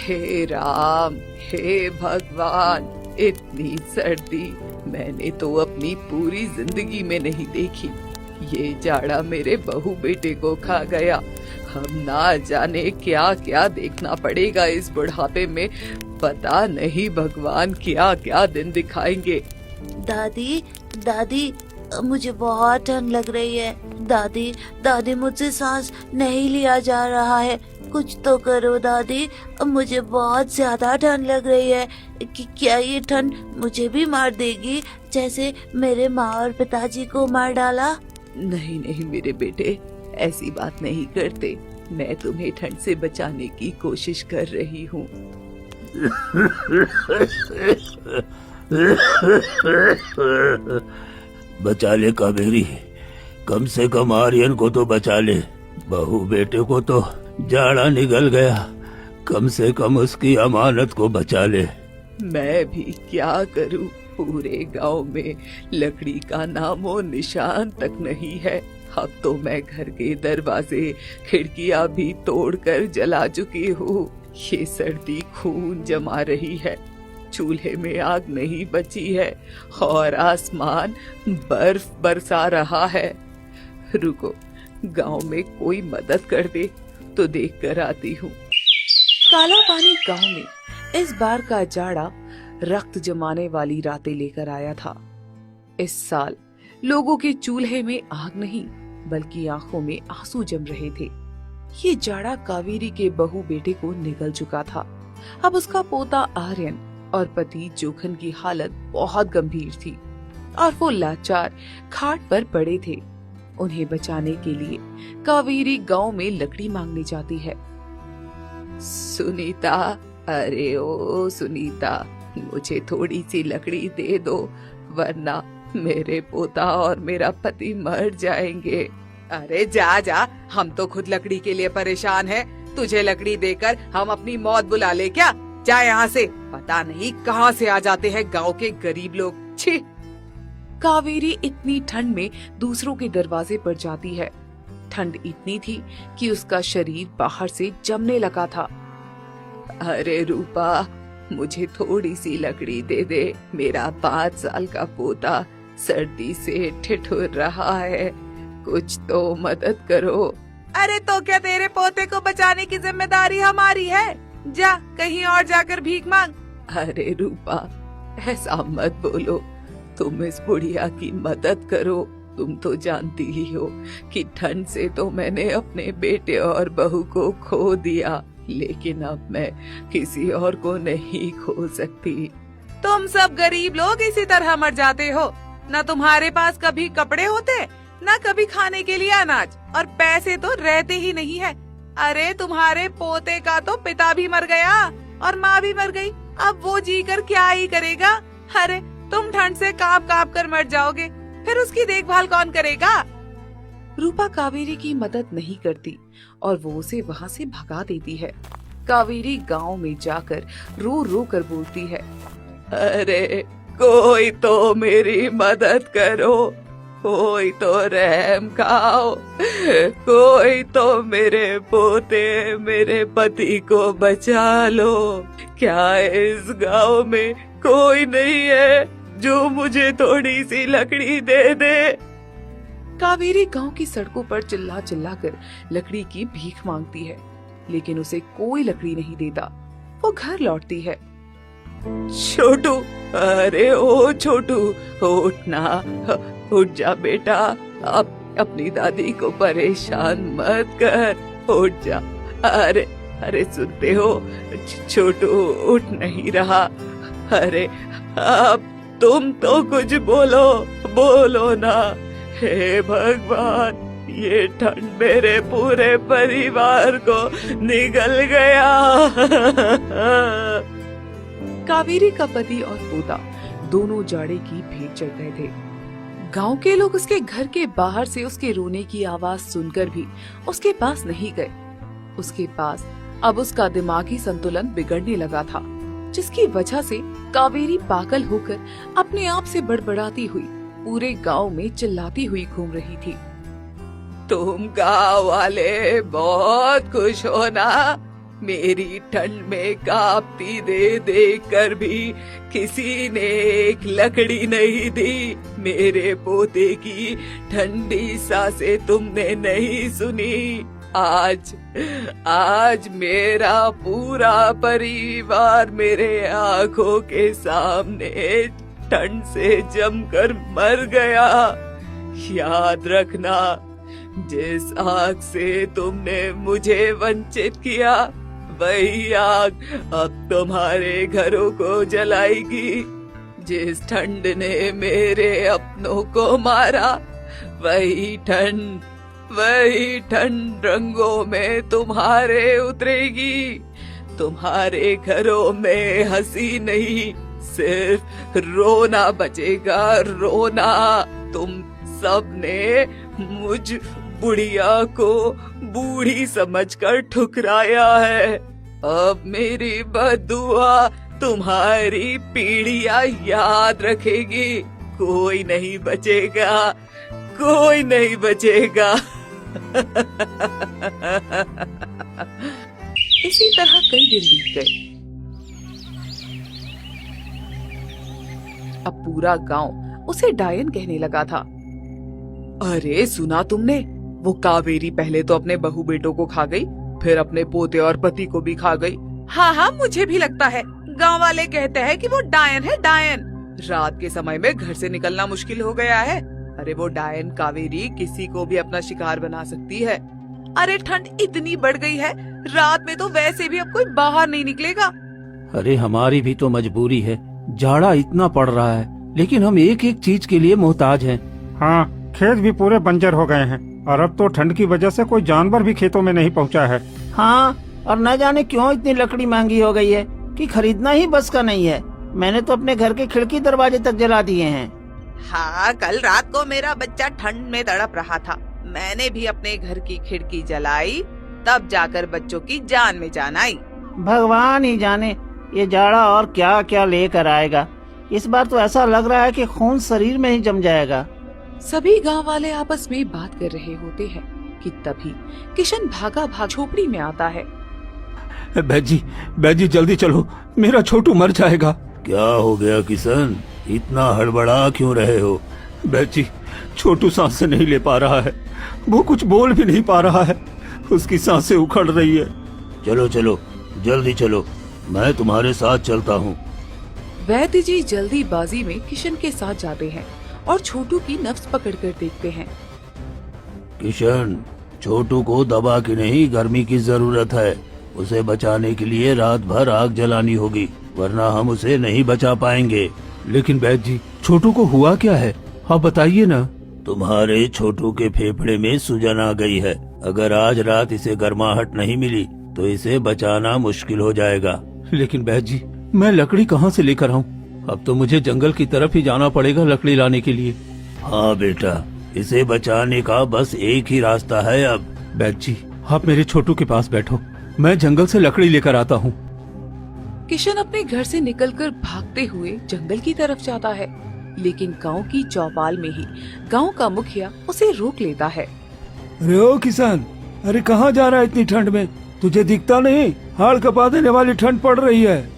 हे राम, हे भगवान, इतनी सर्दी मैंने तो अपनी पूरी जिंदगी में नहीं देखी। ये जाड़ा मेरे बहू बेटे को खा गया। हम ना जाने क्या क्या देखना पड़ेगा इस बुढ़ापे में। पता नहीं भगवान क्या क्या दिन दिखाएंगे। दादी, दादी, मुझे बहुत ठंड लग रही है। दादी, दादी, मुझसे सांस नहीं लिया जा रहा है। कुछ तो करो दादी, मुझे बहुत ज्यादा ठंड लग रही है। क्या ये ठंड मुझे भी मार देगी, जैसे मेरे माँ और पिताजी को मार डाला? नहीं नहीं मेरे बेटे, ऐसी बात नहीं करते। मैं तुम्हें ठंड से बचाने की कोशिश कर रही हूँ। बचा ले कावेरी, कम से कम आर्यन को तो बचा ले। बहू बेटे को तो जाड़ा निकल गया, कम से कम उसकी अमानत को बचा ले। मैं भी क्या करूं, पूरे गांव में लकड़ी का नामो निशान तक नहीं है। अब तो मैं घर के दरवाजे खिड़कियां भी तोड़कर जला चुकी हूँ। ये सर्दी खून जमा रही है, चूल्हे में आग नहीं बची है और आसमान बर्फ बरसा रहा है। रुको, गांव में कोई मदद कर दे तो देख कर आती हूँ। काला पानी गांव में इस बार का जाड़ा रक्त जमाने वाली रातें लेकर आया था। इस साल लोगों के चूल्हे में आग नहीं बल्कि आंखों में आंसू जम रहे थे। ये जाड़ा कावेरी के बहू बेटे को निगल चुका था। अब उसका पोता आर्यन और पति जोखन की हालत बहुत गंभीर थी और वो लाचार खाट पर पड़े थे। उन्हें बचाने के लिए कावेरी गांव में लकड़ी मांगने जाती है। सुनीता, अरे ओ सुनीता, मुझे थोड़ी सी लकड़ी दे दो, वरना मेरे पोता और मेरा पति मर जाएंगे। अरे जा जा, हम तो खुद लकड़ी के लिए परेशान हैं। तुझे लकड़ी देकर हम अपनी मौत बुला ले क्या? जा यहाँ से, पता नहीं कहाँ से आ जाते हैं गांव के गरीब लोग। छी! कावेरी इतनी ठंड में दूसरों के दरवाजे पर जाती है। ठंड इतनी थी कि उसका शरीर बाहर से जमने लगा था। अरे रूपा, मुझे थोड़ी सी लकड़ी दे दे, मेरा 5 साल का पोता सर्दी से ठिठुर रहा है, कुछ तो मदद करो। अरे तो क्या तेरे पोते को बचाने की जिम्मेदारी हमारी है? जा कहीं और जाकर भीख मांग। अरे रूपा, ऐसा मत बोलो, तुम इस बुढ़िया की मदद करो। तुम तो जानती ही हो कि ठंड से तो मैंने अपने बेटे और बहू को खो दिया, लेकिन अब मैं किसी और को नहीं खो सकती। तुम सब गरीब लोग इसी तरह मर जाते हो। न तुम्हारे पास कभी कपड़े होते, न कभी खाने के लिए अनाज, और पैसे तो रहते ही नहीं है। अरे तुम्हारे पोते का तो पिता भी मर गया और माँ भी मर गई, अब वो जीकर क्या ही करेगा? अरे तुम ठंड से कांप कांप कर मर जाओगे, फिर उसकी देखभाल कौन करेगा? रूपा कावेरी की मदद नहीं करती और वो उसे वहाँ से भगा देती है। कावेरी गांव में जाकर रो रो कर बोलती है, अरे कोई तो मेरी मदद करो, कोई तो रहम खाओ, कोई तो मेरे पोते, मेरे पति को बचा लो। क्या इस गांव में कोई नहीं है जो मुझे थोड़ी सी लकड़ी दे दे? कावेरी गांव की सड़कों पर चिल्ला चिल्ला कर लकड़ी की भीख मांगती है, लेकिन उसे कोई लकड़ी नहीं देता। वो घर लौटती है। छोटू, अरे ओ छोटू, उठना, उठ जा बेटा, अपनी दादी को परेशान मत कर, उठ जा। अरे अरे सुनते हो, छोटू उठ नहीं रहा। अरे अब तुम तो कुछ बोलो, बोलो ना। हे भगवान, ये ठंड मेरे पूरे परिवार को निगल गया। कावेरी का पति और पोता दोनों जाड़े की भेंट चढ़ गए थे। गांव के लोग उसके घर के बाहर से उसके रोने की आवाज सुनकर भी उसके पास नहीं गए। उसके पास अब उसका दिमागी संतुलन बिगड़ने लगा था, जिसकी वजह से कावेरी पागल होकर अपने आप से बड़बड़ाती हुई पूरे गांव में चिल्लाती हुई घूम रही थी। तुम गांव वाले बहुत खुश हो ना, मेरी ठंड में कांपती दे देख कर भी किसी ने एक लकड़ी नहीं दी। मेरे पोते की ठंडी सांसें तुमने नहीं सुनी। आज मेरा पूरा परिवार मेरे आंखों के सामने ठंड से जमकर मर गया। याद रखना, जिस आग से तुमने मुझे वंचित किया, वही आग अब तुम्हारे घरों को जलाएगी। जिस ठंड ने मेरे अपनों को मारा, वही ठंड रंगों में तुम्हारे उतरेगी। तुम्हारे घरों में हंसी नहीं, सिर्फ रोना बचेगा, रोना। तुम सबने मुझ बुढ़िया को बूढ़ी समझकर ठुकराया है। अब मेरी बद्दुआ तुम्हारी पीढ़ियां याद रखेगी। कोई नहीं बचेगा, कोई नहीं बचेगा। इसी तरह कई दिन बीत गए। अब पूरा गांव उसे डायन कहने लगा था। अरे सुना तुमने, वो कावेरी पहले तो अपने बहू बेटों को खा गई, फिर अपने पोते और पति को भी खा गई। हाँ, मुझे भी लगता है। गांव वाले कहते हैं कि वो डायन है, डायन। रात के समय में घर से निकलना मुश्किल हो गया है। अरे वो डायन कावेरी किसी को भी अपना शिकार बना सकती है। अरे ठंड इतनी बढ़ गई है, रात में तो वैसे भी अब कोई बाहर नहीं निकलेगा। अरे हमारी भी तो मजबूरी है, जाड़ा इतना पड़ रहा है, लेकिन हम एक एक चीज के लिए मोहताज हैं। हाँ, खेत भी पूरे बंजर हो गए हैं और अब तो ठंड की वजह से कोई जानवर भी खेतों में नहीं पहुंचा है। हाँ, और न जाने क्यों इतनी लकड़ी महंगी हो गई है कि खरीदना ही बस का नहीं है। मैंने तो अपने घर के खिड़की दरवाजे तक जला दिए हैं। हाँ, कल रात को मेरा बच्चा ठंड में तड़प रहा था। मैंने भी अपने घर की खिड़की जलाई, तब जाकर बच्चों की जान में जान आई। भगवान ही जाने ये जाड़ा और क्या क्या लेकर आएगा। इस बार तो ऐसा लग रहा है कि खून शरीर में ही जम जाएगा। सभी गांव वाले आपस में बात कर रहे होते हैं कि तभी किशन भाग झोपड़ी में आता है। बैजी जल्दी चलो, मेरा छोटू मर जाएगा। क्या हो गया किशन, इतना हड़बड़ा क्यों रहे हो? बैजी, छोटू सांसें नहीं ले पा रहा है, वो कुछ बोल भी नहीं पा रहा है, उसकी सांसें उखड़ रही है। चलो चलो जल्दी चलो, मैं तुम्हारे साथ चलता हूँ। वैद्य जी जल्दीबाजी में किशन के साथ जाते हैं और छोटू की नब्ज पकड़कर देखते हैं। किशन, छोटू को दवा की नहीं गर्मी की जरूरत है। उसे बचाने के लिए रात भर आग जलानी होगी, वरना हम उसे नहीं बचा पाएंगे। लेकिन वैद्य जी, छोटू को हुआ क्या है, आप बताइए ना। तुम्हारे छोटू के फेफड़े में सूजन आ गई है। अगर आज रात इसे गर्माहट नहीं मिली तो इसे बचाना मुश्किल हो जाएगा। लेकिन वैद्य जी, मैं लकड़ी कहाँ से लेकर आऊँ? अब तो मुझे जंगल की तरफ ही जाना पड़ेगा लकड़ी लाने के लिए। हाँ बेटा, इसे बचाने का बस एक ही रास्ता है अब। वैद्य जी, आप मेरे छोटू के पास बैठो, मैं जंगल से लकड़ी लेकर आता हूँ। किशन अपने घर से निकलकर भागते हुए जंगल की तरफ जाता है, लेकिन गांव की चौपाल में ही गांव का मुखिया उसे रोक लेता है। अरे ओ किसान, अरे कहाँ जा रहा है इतनी ठंड में? तुझे दिखता नहीं, हाड़ कपा देने वाली ठंड पड़ रही है।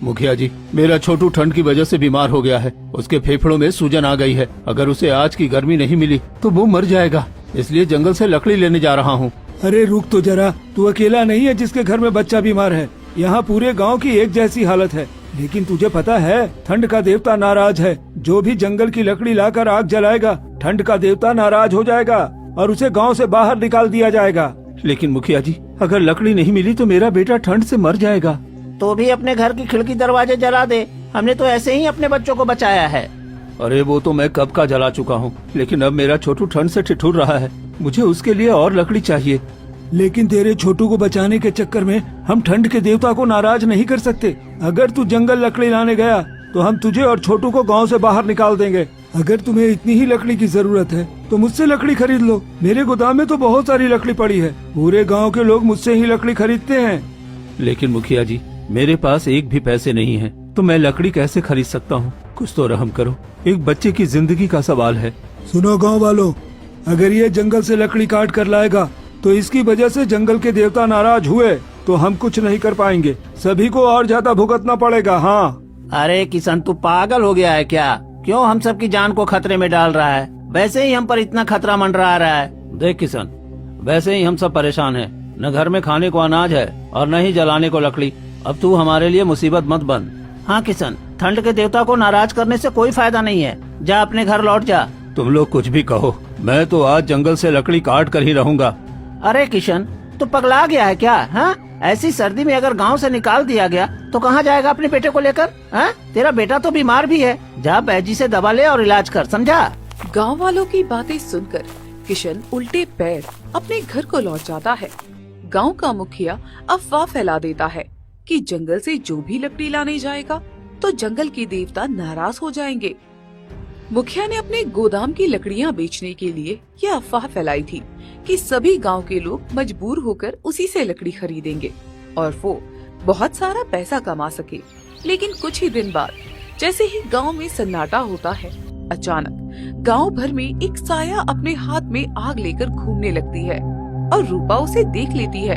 मुखिया जी, मेरा छोटू ठंड की वजह से बीमार हो गया है, उसके फेफड़ों में सूजन आ गई है। अगर उसे आज की गर्मी नहीं मिली तो वो मर जाएगा, इसलिए जंगल से लकड़ी लेने जा रहा हूँ। अरे रुक तो जरा, तू अकेला नहीं है जिसके घर में बच्चा बीमार है। यहाँ पूरे गांव की एक जैसी हालत है। लेकिन तुझे पता है, ठंड का देवता नाराज है। जो भी जंगल की लकड़ी लाकर आग जलाएगा, ठंड का देवता नाराज हो जाएगा और उसे गांव से बाहर निकाल दिया जाएगा। लेकिन मुखिया जी, अगर लकड़ी नहीं मिली तो मेरा बेटा ठंड से मर जाएगा। तो भी अपने घर की खिड़की दरवाजे जला दे, हमने तो ऐसे ही अपने बच्चों को बचाया है। अरे वो तो मैं कब का जला चुका हूँ, लेकिन अब मेरा छोटू ठंड से ठिठुर रहा है, मुझे उसके लिए और लकड़ी चाहिए। लेकिन तेरे छोटू को बचाने के चक्कर में हम ठंड के देवता को नाराज नहीं कर सकते। अगर तू जंगल लकड़ी लाने गया तो हम तुझे और छोटू को गांव से बाहर निकाल देंगे। अगर तुम्हें इतनी ही लकड़ी की जरूरत है तो मुझसे लकड़ी खरीद लो। मेरे गोदाम में तो बहुत सारी लकड़ी पड़ी है, पूरे गांव के लोग मुझसे ही लकड़ी खरीदते हैं। लेकिन मुखिया जी, मेरे पास एक भी पैसे नहीं है, तो मैं लकड़ी कैसे खरीद सकता हूँ? कुछ तो रहम करो, एक बच्चे की जिंदगी का सवाल है। सुनो गाँव वालों, अगर ये जंगल से लकड़ी काट कर लाएगा तो इसकी वजह से जंगल के देवता नाराज हुए तो हम कुछ नहीं कर पाएंगे। सभी को और ज्यादा भुगतना पड़ेगा। हाँ, अरे किशन, तू पागल हो गया है क्या? क्यों हम सबकी जान को खतरे में डाल रहा है? वैसे ही हम पर इतना खतरा मंडरा रहा है। देख किशन, वैसे ही हम सब परेशान हैं। न घर में खाने को अनाज है और न ही जलाने को लकड़ी। अब तू हमारे लिए मुसीबत मत बन। हाँ किशन, ठंड के देवता को नाराज करने से कोई फायदा नहीं है। जा अपने घर लौट जा। तुम लोग कुछ भी कहो, मैं तो आज जंगल से लकड़ी काट कर ही रहूंगा। अरे किशन, तू पगला गया है क्या? हाँ, ऐसी सर्दी में अगर गांव से निकाल दिया गया तो कहाँ जाएगा अपने बेटे को लेकर? हाँ, तेरा बेटा तो बीमार भी है। जा बैजी से दवा ले और इलाज कर, समझा? गांव वालों की बातें सुनकर किशन उल्टे पैर अपने घर को लौट जाता है। गांव का मुखिया अफवाह फैला देता है कि जंगल से जो भी लकड़ी लाने जाएगा तो जंगल के देवता नाराज हो जाएंगे। मुखिया ने अपने गोदाम की लकड़ियां बेचने के लिए यह अफवाह फैलाई थी कि सभी गांव के लोग मजबूर होकर उसी से लकड़ी खरीदेंगे और वो बहुत सारा पैसा कमा सके। लेकिन कुछ ही दिन बाद जैसे ही गांव में सन्नाटा होता है, अचानक गांव भर में एक साया अपने हाथ में आग लेकर घूमने लगती है और रूपा उसे देख लेती है।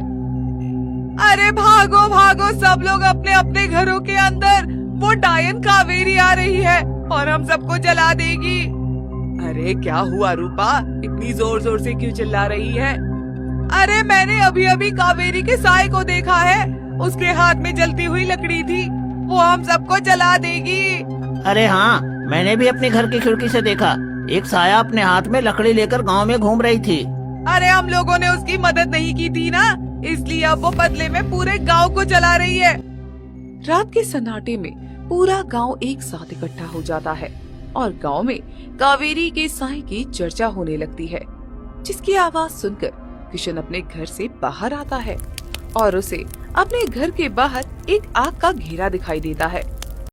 अरे भागो भागो सब लोग अपने अपने घरों के अंदर, वो डायन कावेरी आ रही है और हम सबको जला देगी। अरे क्या हुआ रूपा, इतनी जोर जोर से क्यों चिल्ला रही है? अरे मैंने अभी अभी कावेरी के साए को देखा है, उसके हाथ में जलती हुई लकड़ी थी, वो हम सबको जला देगी। अरे हाँ, मैंने भी अपने घर की खिड़की से देखा, एक साया अपने हाथ में लकड़ी लेकर गांव में घूम रही थी। अरे हम लोगों ने उसकी मदद नहीं की थी ना, इसलिए अब वो बदले में पूरे गांव को जला रही है। रात के सन्नाटे में पूरा गांव एक साथ इकट्ठा हो जाता है और गांव में कावेरी के साए की चर्चा होने लगती है, जिसकी आवाज सुनकर किशन अपने घर से बाहर आता है और उसे अपने घर के बाहर एक आग का घेरा दिखाई देता है।